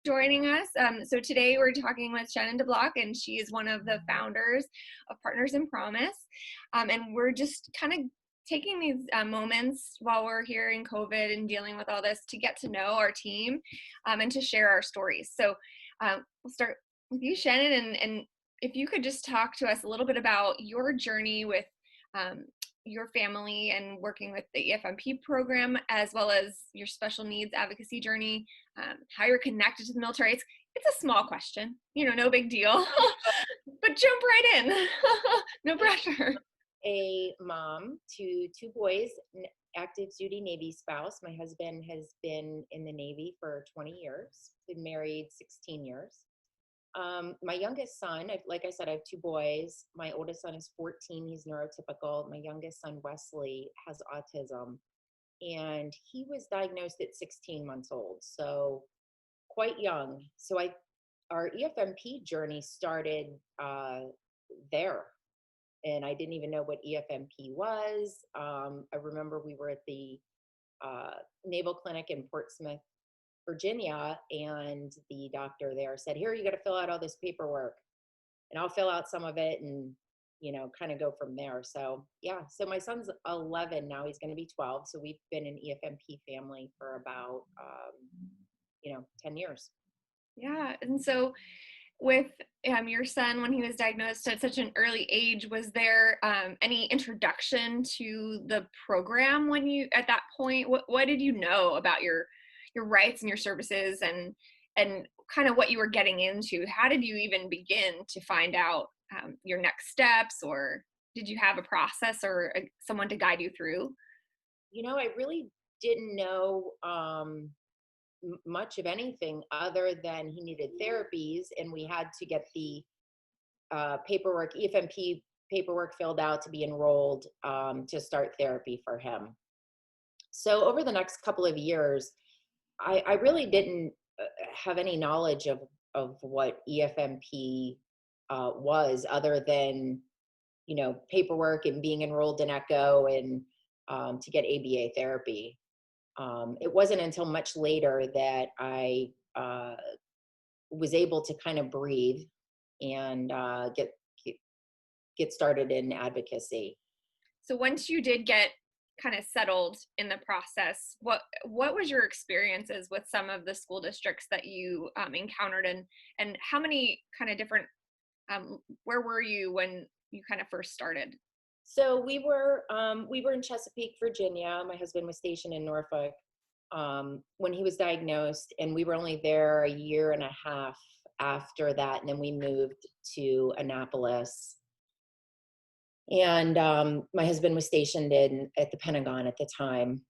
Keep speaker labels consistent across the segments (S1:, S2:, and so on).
S1: joining us. So today we're talking with Shannon DeBlock, and she is one of the founders of Partners in Promise. And we're just kind of taking these moments while we're here in COVID and dealing with all this to get to know our team and to share our stories. So we'll start with you, Shannon, and if you could just talk to us a little bit about your journey with your family and working with the EFMP program, as well as your special needs advocacy journey, how you're connected to the military. It's a small question, no big deal, but jump right in. No pressure.
S2: A mom to two boys, active duty Navy spouse. My husband has been in the Navy for 20 years, been married 16 years. My youngest son, like I said, I have two boys. My oldest son is 14. He's neurotypical. My youngest son, Wesley, has autism. And he was diagnosed at 16 months old, so quite young. So our EFMP journey started there. And I didn't even know what EFMP was. I remember we were at the Naval Clinic in Portsmouth, Virginia, and the doctor there said, "Here, you got to fill out all this paperwork, and I'll fill out some of it and, kind of go from there." So, yeah, so my son's 11 now. He's going to be 12. So we've been an EFMP family for about, 10 years.
S1: Yeah. And so with your son, when he was diagnosed at such an early age, was there any introduction to the program when you, at that point, what did you know about your rights and your services and kind of what you were getting into? How did you even begin to find out your next steps, or did you have a process or someone to guide you through?
S2: I really didn't know much of anything other than he needed therapies, and we had to get the EFMP paperwork filled out to be enrolled to start therapy for him. So over the next couple of years, I really didn't have any knowledge of what EFMP was, other than, paperwork and being enrolled in ECHO and to get ABA therapy. It wasn't until much later that I was able to kind of breathe and get started in advocacy.
S1: So once you did get kind of settled in the process, what was your experiences with some of the school districts that you encountered, and how many kind of different where were you when you kind of first started?
S2: So we were in Chesapeake, Virginia. My husband was stationed in Norfolk when he was diagnosed, and we were only there a year and a half after that, and then we moved to Annapolis. And my husband was stationed at the Pentagon at the time.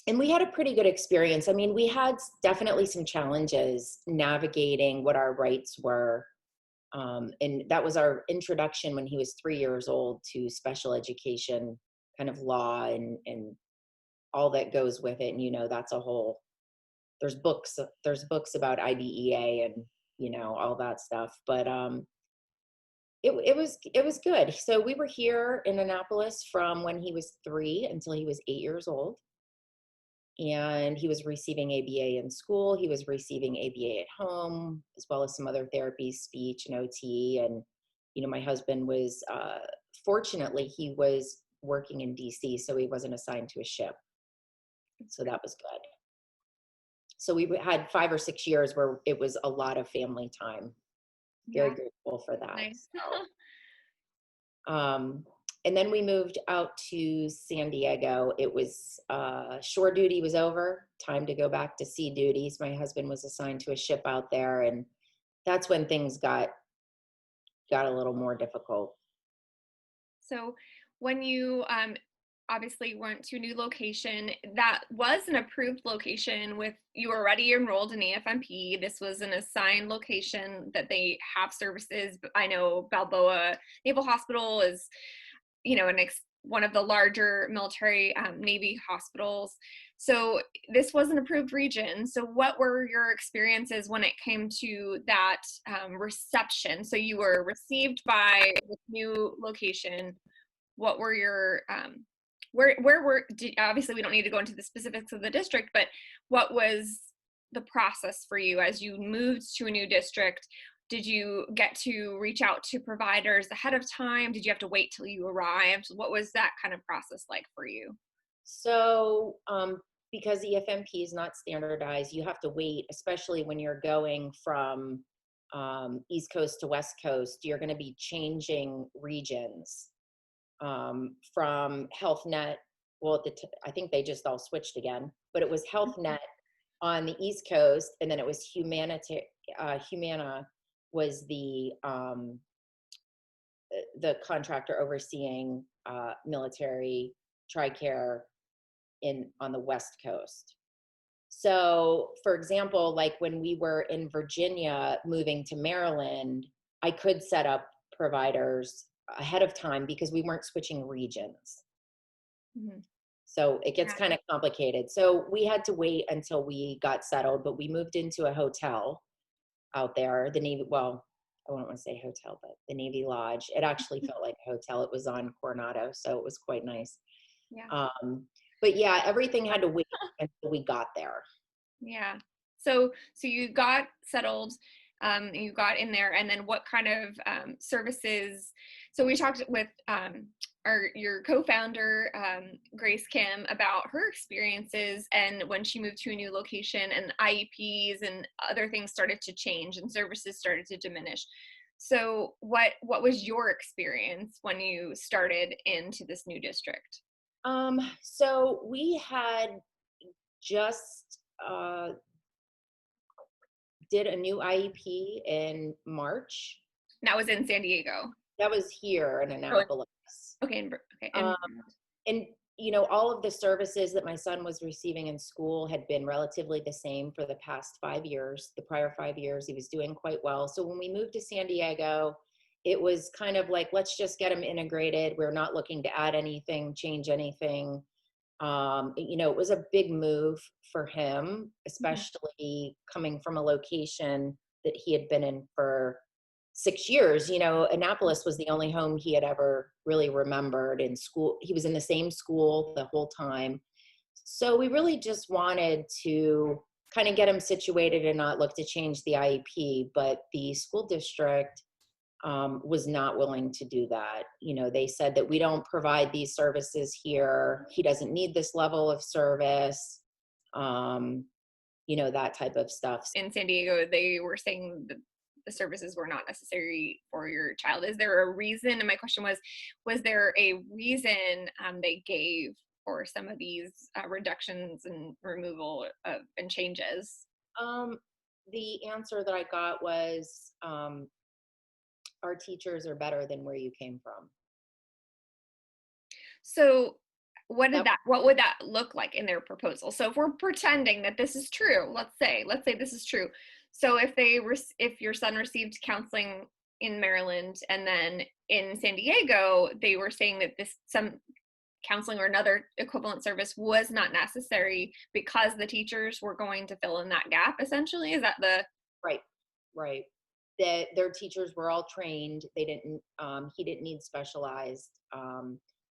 S2: And we had a pretty good experience. I mean, we had definitely some challenges navigating what our rights were. And that was our introduction when he was 3 years old to special education kind of law and all that goes with it. And, that's a whole, there's books about IDEA and, all that stuff. But it was good. So we were here in Annapolis from when he was 3 until he was 8 years old. And he was receiving ABA in school. He was receiving ABA at home, as well as some other therapies, speech and OT. And, my husband was, fortunately, he was working in DC, so he wasn't assigned to a ship. So that was good. So we had 5 or 6 years where it was a lot of family time. Very grateful for that.
S1: Nice.
S2: And then we moved out to San Diego. It was shore duty was over, time to go back to sea duties. My husband was assigned to a ship out there, and that's when things got a little more difficult.
S1: So when you obviously went to a new location, that was an approved location with, you were already enrolled in AFMP. This was an assigned location that they have services. I know Balboa Naval Hospital is, one of the larger military Navy hospitals. So this was an approved region. So what were your experiences when it came to that reception? So you were received by this new location. What were your obviously we don't need to go into the specifics of the district, but what was the process for you as you moved to a new district? Did you get to reach out to providers ahead of time? Did you have to wait till you arrived? What was that kind of process like for you?
S2: So, because EFMP is not standardized, you have to wait, especially when you're going from East Coast to West Coast. You're going to be changing regions from Health Net. Well, I think they just all switched again, but it was Health Net on the East Coast, and then it was Humana was the contractor overseeing military TRICARE on the West Coast. So, for example, like when we were in Virginia moving to Maryland, I could set up providers ahead of time because we weren't switching regions.
S1: Mhm.
S2: So it gets
S1: Yeah.
S2: kind of complicated. So we had to wait until we got settled, but we moved into a hotel out there, the Navy, well, I don't want to say hotel, but the Navy Lodge. It actually felt like a hotel. It was on Coronado, so it was quite nice.
S1: Yeah.
S2: But yeah, everything had to wait until we got there.
S1: Yeah. So you got settled, you got in there, and then what kind of services? So we talked with your co-founder, Grace Kim, about her experiences and when she moved to a new location and IEPs and other things started to change and services started to diminish. So what was your experience when you started into this new district?
S2: So we had just did a new IEP in March.
S1: That was in San Diego.
S2: That was here in
S1: Oh,
S2: Annapolis.
S1: okay. Okay.
S2: Um, and all of the services that my son was receiving in school had been relatively the same for the past 5 years. The prior 5 years, he was doing quite well. So when we moved to San Diego, it was kind of like, let's just get him integrated. We're not looking to add anything, change anything. It was a big move for him, especially coming from a location that he had been in for 6 years. Annapolis was the only home he had ever really remembered in school. He was in the same school the whole time. So we really just wanted to kind of get him situated and not look to change the IEP, but the school district was not willing to do that. They said that we don't provide these services here. He doesn't need this level of service, that type of stuff.
S1: In San Diego, they were saying that the services were not necessary for your child. Is there a reason? And my question was there a reason they gave for some of these reductions and removal and changes?
S2: The answer that I got was, our teachers are better than where you came from.
S1: So what would that look like in their proposal? So if we're pretending that this is true, let's say this is true. So if your son received counseling in Maryland and then in San Diego, they were saying that some counseling or another equivalent service was not necessary because the teachers were going to fill in that gap, essentially. Is that the
S2: right? That their teachers were all trained. They didn't. He didn't need specialized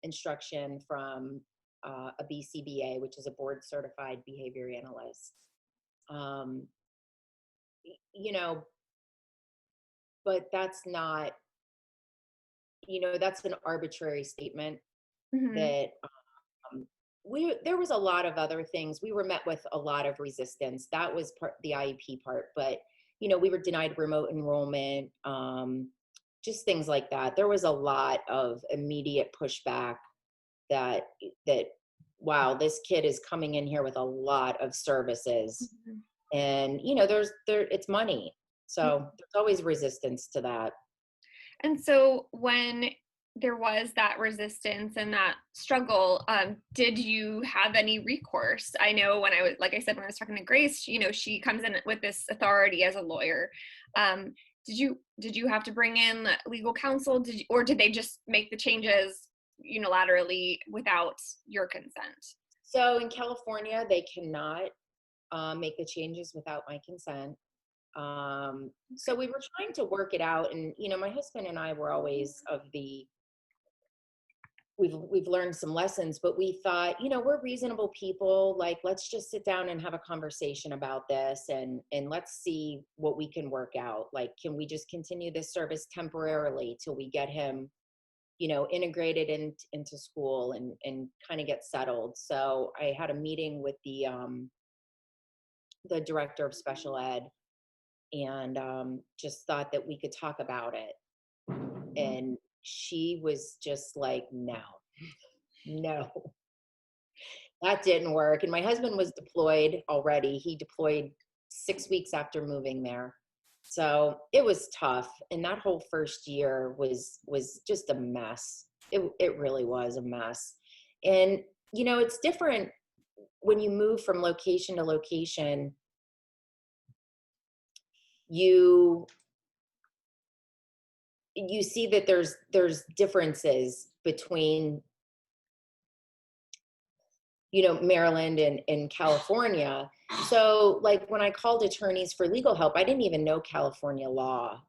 S2: instruction from a BCBA, which is a board certified behavior analyst. But that's not, that's an arbitrary statement. That there was a lot of other things. We were met with a lot of resistance. That was the IEP part, but we were denied remote enrollment, just things like that. There was a lot of immediate pushback that wow, this kid is coming in here with a lot of services, and it's money, so there's always resistance to that.
S1: And so when there was that resistance and that struggle, did you have any recourse? I know when like I said, when I was talking to Grace, she comes in with this authority as a lawyer. Did you have to bring in legal counsel? Or did they just make the changes unilaterally without your consent?
S2: So in California, they cannot make the changes without my consent. So we were trying to work it out, and my husband and I were always of the we've learned some lessons, but we thought, we're reasonable people. Like, let's just sit down and have a conversation about this, and let's see what we can work out. Like, can we just continue this service temporarily till we get him, integrated into school and kind of get settled. So I had a meeting with the director of special ed, and just thought that we could talk about it. And she was just like, no, that didn't work. And my husband was deployed already. He deployed 6 weeks after moving there. So it was tough. And that whole first year was just a mess. It really was a mess. And, it's different when you move from location to location. You see that there's differences between, Maryland and California. So like when I called attorneys for legal help, I didn't even know California law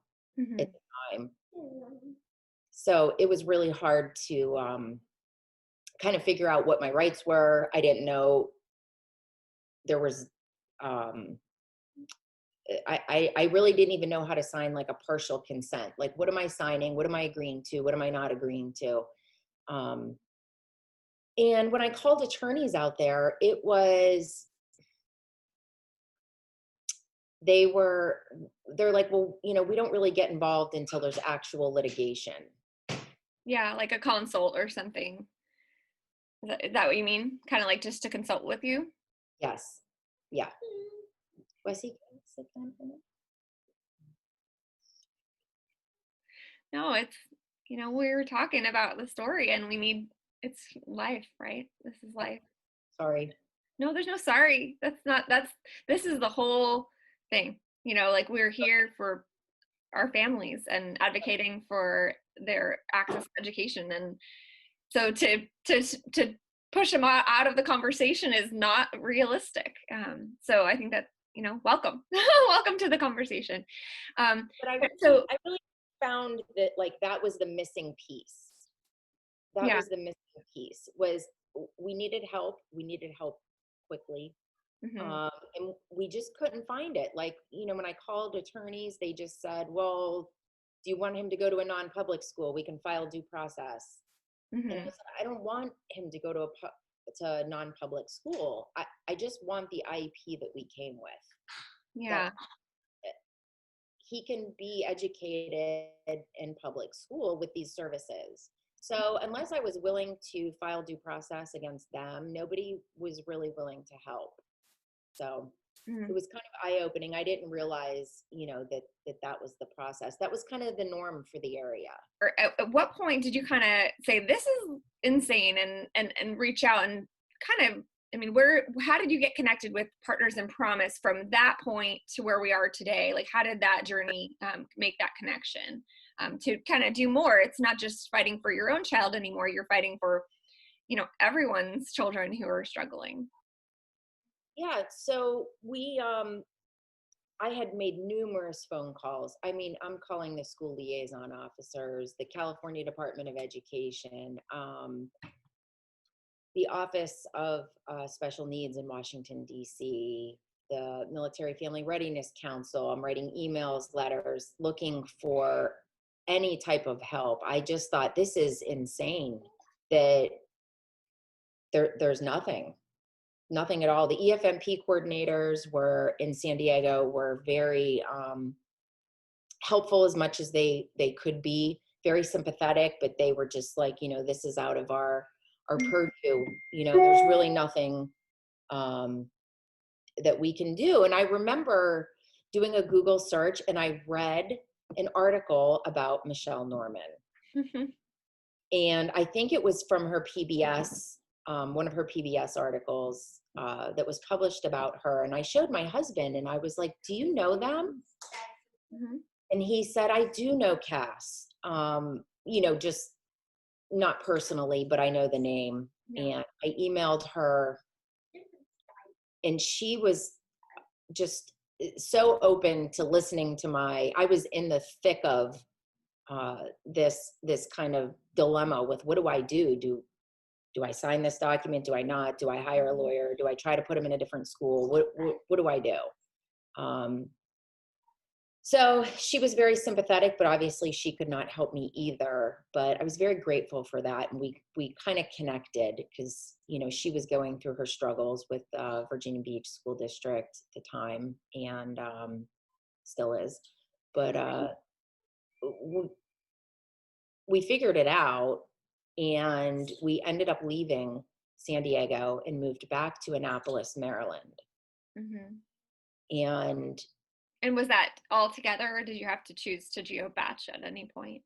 S2: at the time. So it was really hard to kind of figure out what my rights were. I didn't know there was, I really didn't even know how to sign like a partial consent. Like, what am I signing? What am I agreeing to? What am I not agreeing to? And when I called attorneys out there, they're like, well, we don't really get involved until there's actual litigation.
S1: Yeah, like a consult or something. Is that what you mean? Kind of like just to consult with you?
S2: Yes. Yeah. Was he sit down for a minute?
S1: No, it's, we were talking about the story and it's life, right? This is life.
S2: Sorry.
S1: No, there's no sorry. This is the whole thing. Like we're here for our families and advocating for their access to education. And so to push them out of the conversation is not realistic. So I think that, welcome, welcome to the conversation.
S2: But I really found that like that was the missing piece. That was the missing piece, was we needed help. We needed help quickly. And we just couldn't find it. Like, when I called attorneys, they just said, well, do you want him to go to a non-public school? We can file due process. And I said, I don't want him to go to a non-public school. I just want the IEP that we came with.
S1: Yeah.
S2: He can be educated in public school with these services. So unless I was willing to file due process against them, nobody was really willing to help. So it was kind of eye-opening. I didn't realize, that was the process. That was kind of the norm for the area.
S1: Or at what point did you kind of say, this is insane, and reach out and kind of, how did you get connected with Partners in Promise from that point to where we are today? Like, how did that journey make that connection to kind of do more? It's not just fighting for your own child anymore. You're fighting for, everyone's children who are struggling.
S2: Yeah. So I had made numerous phone calls. I'm calling the school liaison officers, the California Department of Education, the Office of Special Needs in Washington, D.C., the Military Family Readiness Council. I'm writing emails, letters, looking for any type of help. I just thought, this is insane that there's nothing at all. The EFMP coordinators were in San Diego, were very helpful as much as they could be, very sympathetic, but they were just like, this is out of our purview. There's really nothing that we can do. And I remember doing a Google search, and I read an article about Michelle Norman. And I think it was from her PBS, one of her PBS articles that was published about her. And I showed my husband, and I was like, do you know them? And he said, I do know Cass, just not personally, but I know the name. And I emailed her, and she was just so open to listening to I was in the thick of this kind of dilemma with, what do I do? Do I sign this document? Do I not? Do I hire a lawyer? Do I try to put him in a different school? What do I do? Um, so she was very sympathetic, but obviously she could not help me either. But I was very grateful for that, and we kind of connected because she was going through her struggles with Virginia Beach School District at the time, and still is. But we figured it out, and we ended up leaving San Diego and moved back to Annapolis, Maryland.
S1: Mm-hmm.
S2: And
S1: was that all together, or did you have to choose to geo-batch at any point?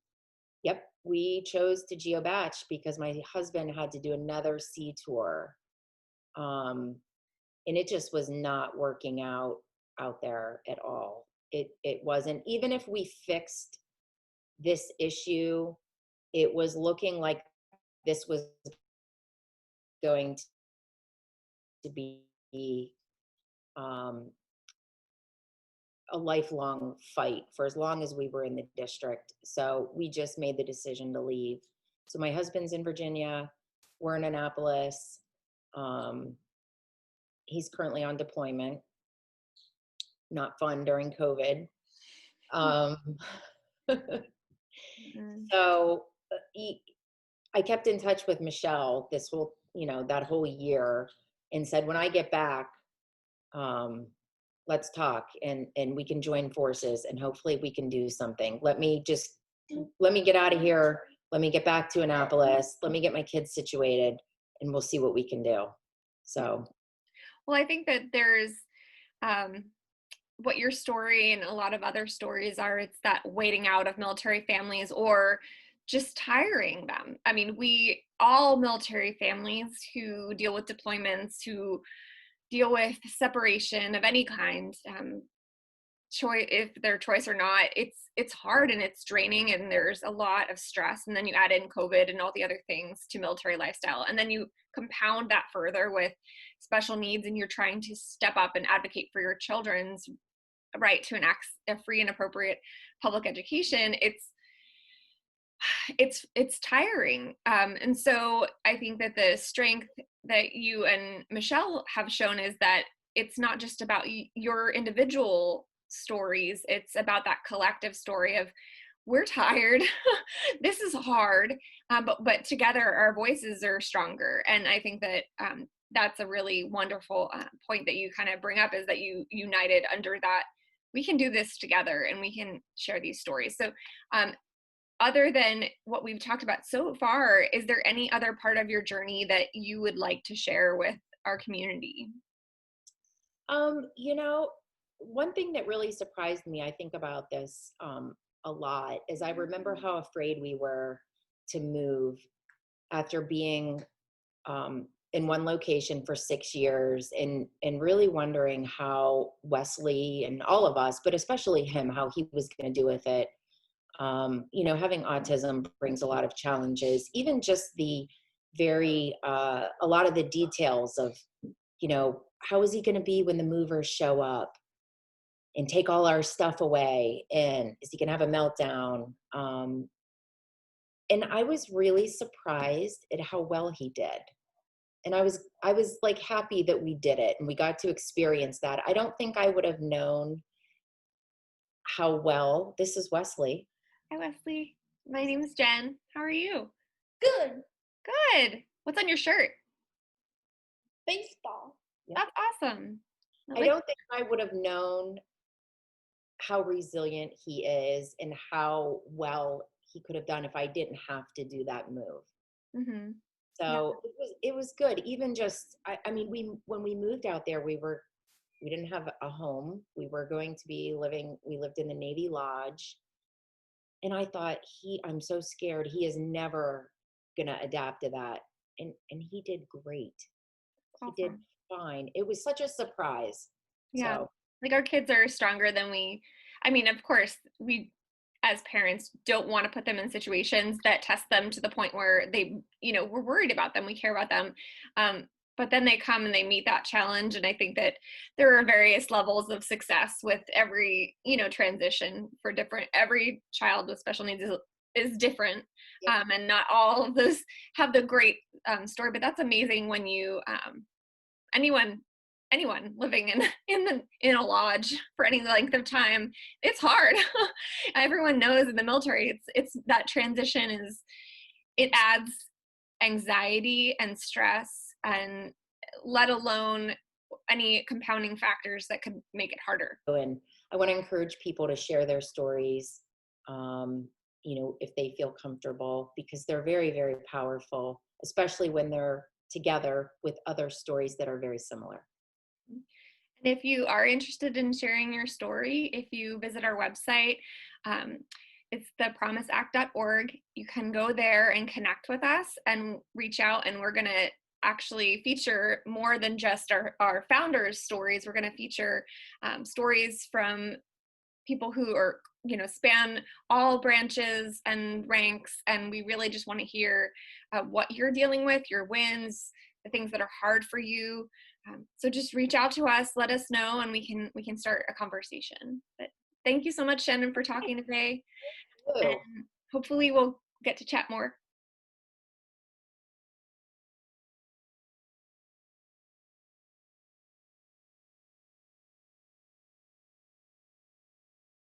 S2: yep, we chose to geo-batch because my husband had to do another sea tour. And it just was not working out there at all. It wasn't. Even if we fixed this issue, it was looking like this was going to be um, a lifelong fight for as long as we were in the district. So we just made the decision to leave. So my husband's in Virginia. We're in Annapolis. He's currently on deployment. Not fun during COVID. So I kept in touch with Michelle this whole, that whole year, and said, when I get back, let's talk, and we can join forces, and hopefully we can do something. Let me get out of here. Let me get back to Annapolis. Let me get my kids situated, and we'll see what we can do. So.
S1: Well, I think that there's, what your story and a lot of other stories are, it's that waiting out of military families or just tiring them. I mean, all military families who deal with deployments, who deal with separation of any kind, if their choice or not, it's hard and it's draining, and there's a lot of stress. And then you add in COVID and all the other things to military lifestyle, and then you compound that further with special needs, and you're trying to step up and advocate for your children's right to a free and appropriate public education. It's tiring. And so I think that the strength that you and Michelle have shown is that it's not just about your individual stories. It's about that collective story of, we're tired. This is hard. But together our voices are stronger. And I think that that's a really wonderful point that you kind of bring up, is that you united under that. We can do this together, and we can share these stories. So other than what we've talked about so far, is there any other part of your journey that you would like to share with our community?
S2: One thing that really surprised me, I think about this a lot, is I remember how afraid we were to move after being in one location for 6 years, and really wondering how Wesley and all of us, but especially him, how he was going to do with it. Having autism brings a lot of challenges, even just a lot of the details of, how is he going to be when the movers show up and take all our stuff away? And is he going to have a meltdown? And I was really surprised at how well he did. And I was like happy that we did it and we got to experience that. I don't think I would have known how well. This is Wesley.
S1: Hi, Wesley. My name is Jen. How are you?
S3: Good.
S1: Good. What's on your shirt?
S3: Baseball.
S1: That's awesome.
S2: I don't think I would have known how resilient he is and how well he could have done if I didn't have to do that move. Mm-hmm. So it was good. Even just, when we moved out there, we didn't have a home. We were going to be we lived in the Navy Lodge. And I thought, I'm so scared. He is never going to adapt to that. And he did great. Awesome. He did fine. It was such a surprise.
S1: Yeah. So. Like, our kids are stronger than of course, we as parents don't want to put them in situations that test them to the point where they, we're worried about them. We care about them. But then they come and they meet that challenge. And I think that there are various levels of success with every, transition for every child with special needs is different,
S2: Yep.
S1: and not all of those have the great story. But that's amazing when you anyone anyone living in a lodge for any length of time, it's hard. Everyone knows in the military, it's that transition is, it adds anxiety and stress, and let alone any compounding factors that could make it harder.
S2: And I want to encourage people to share their stories, um, if they feel comfortable, because they're very, very powerful, especially when they're together with other stories that are very similar.
S1: And if you are interested in sharing your story, if you visit our website, um, it's thepromiseact.org. You can go there and connect with us and reach out, and we're going to actually feature more than just our founders' stories. We're going to feature stories from people who are, span all branches and ranks, and we really just want to hear what you're dealing with, your wins, the things that are hard for you. So just reach out to us, let us know, and we can start a conversation. But thank you so much, Shannon, for talking today, and
S2: Ooh.
S1: hopefully we'll get to chat more.